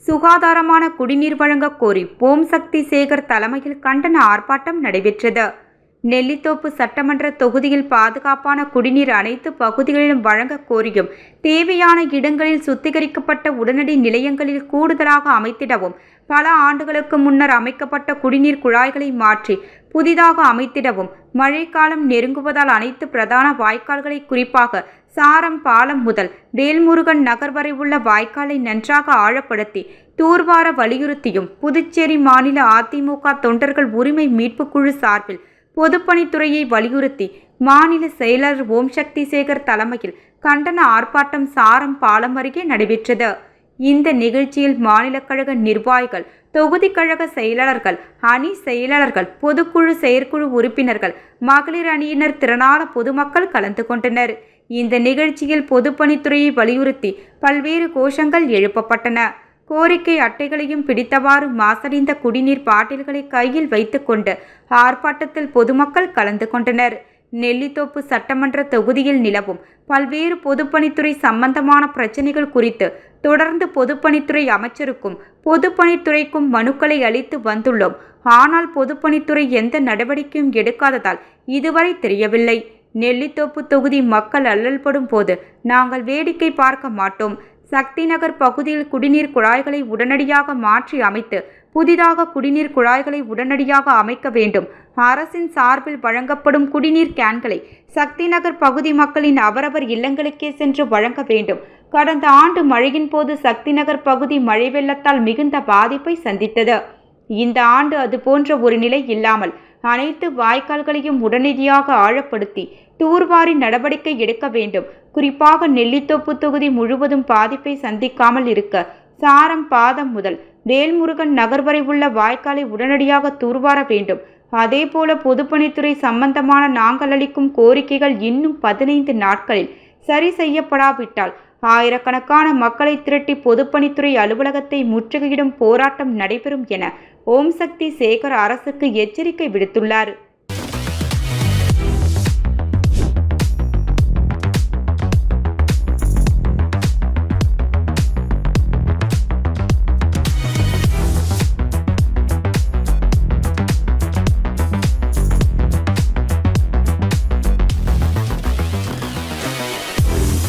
சுகாதாரமான குடிநீர் வழங்க கோரி ஓம் சக்தி சேகர் தலைமையில் கண்டன ஆர்ப்பாட்டம் நடைபெற்றது. நெல்லித்தோப்பு சட்டமன்ற தொகுதியில் பாதுகாப்பான குடிநீர் அனைத்து பகுதிகளிலும் வழங்க கோரியும், தேவையான இடங்களில் சுத்திகரிக்கப்பட்ட உடனடி நிலையங்களில் கூடுதலாக அமைத்திடவும், பல ஆண்டுகளுக்கு முன்னர் அமைக்கப்பட்ட குடிநீர் குழாய்களை மாற்றி புதிதாக அமைத்திடவும், மழைக்காலம் நெருங்குவதால் அனைத்து பிரதான வாய்க்கால்களை குறிப்பாக சாரம் பாலம் முதல் வேல்முருகன் நகர் வரை உள்ள வாய்க்காலை நன்றாக ஆழப்படுத்தி தூர்வார வலியுறுத்தியும், புதுச்சேரி மாநில அதிமுக தொண்டர்கள் உரிமை மீட்புக் குழு சார்பில் பொதுப்பணித்துறையை வலியுறுத்தி மாநில செயலர் ஓம் சக்தி சேகர் தலைமையில் கண்டன ஆர்ப்பாட்டம் சாரம் பாலம் அருகே நடைபெற்றது. இந்த நிகழ்ச்சியில் மாநில கழக நிர்வாகிகள், தொகுதி கழக செயலாளர்கள், அணி செயலாளர்கள், பொதுக்குழு செயற்குழு உறுப்பினர்கள், மகளிர் அணியினர், திரளான பொதுமக்கள் கலந்து கொண்டனர். இந்த நிகழ்ச்சியில் பொதுப்பணித்துறையை வலியுறுத்தி பல்வேறு கோஷங்கள் எழுப்பப்பட்டன. கோரிக்கை அட்டைகளையும் பிடித்தவாறு மாசடைந்த குடிநீர் பாட்டில்களை கையில் வைத்துக்கொண்டு ஆர்ப்பாட்டத்தில் பொதுமக்கள் கலந்து கொண்டனர். நெல்லித்தோப்பு சட்டமன்ற தொகுதியில் நிலவும் பல்வேறு பொதுப்பணித்துறை சம்பந்தமான பிரச்சினைகள் குறித்து தொடர்ந்து பொதுப்பணித்துறை அமைச்சருக்கும் பொதுப்பணித்துறைக்கும் மனுக்களை அளித்து வந்துள்ளோம். ஆனால் பொதுப்பணித்துறை எந்த நடவடிக்கையும் எடுக்காததால் இதுவரை தெரியவில்லை. நெல்லித்தோப்பு தொகுதி மக்கள் அல்லல்படும் போது நாங்கள் வேடிக்கை பார்க்க மாட்டோம். சக்தி நகர் பகுதியில் குடிநீர் குழாய்களை உடனடியாக மாற்றி அமைத்து புதிதாக குடிநீர் குழாய்களை உடனடியாக அமைக்க வேண்டும். அரசின் சார்பில் வழங்கப்படும் குடிநீர் கேன்களை சக்தி நகர் பகுதி மக்களின் அவரவர் இல்லங்களுக்கே சென்று வழங்க வேண்டும். கடந்த ஆண்டு மழையின் போது சக்தி நகர் பகுதி மழை வெள்ளத்தால் மிகுந்த பாதிப்பை சந்தித்தது. இந்த ஆண்டு அது போன்ற ஒரு நிலை இல்லாமல் அனைத்து வாய்க்கால்களையும் உடனடியாக ஆழப்படுத்தி தூர்வாரி நடவடிக்கை எடுக்க வேண்டும். குறிப்பாக நெல்லித்தோப்பு தொகுதி முழுவதும் பாதிப்பை சந்திக்காமல் இருக்க சாரம் பாதம் முதல் வேல்முருகன் நகர் வரை உள்ள வாய்க்காலை உடனடியாக தூர்வார வேண்டும். அதேபோல பொதுப்பணித்துறை சம்பந்தமான நாங்கள் அளிக்கும் கோரிக்கைகள் இன்னும் 15 நாட்களில் சரி செய்யப்படாவிட்டால் ஆயிரக்கணக்கான மக்களை திரட்டி பொதுப்பணித்துறை அலுவலகத்தை முற்றுகையிடும் போராட்டம் நடைபெறும் என ஓம் சக்தி சேகர் அரசுக்கு எச்சரிக்கை விடுத்துள்ளார்.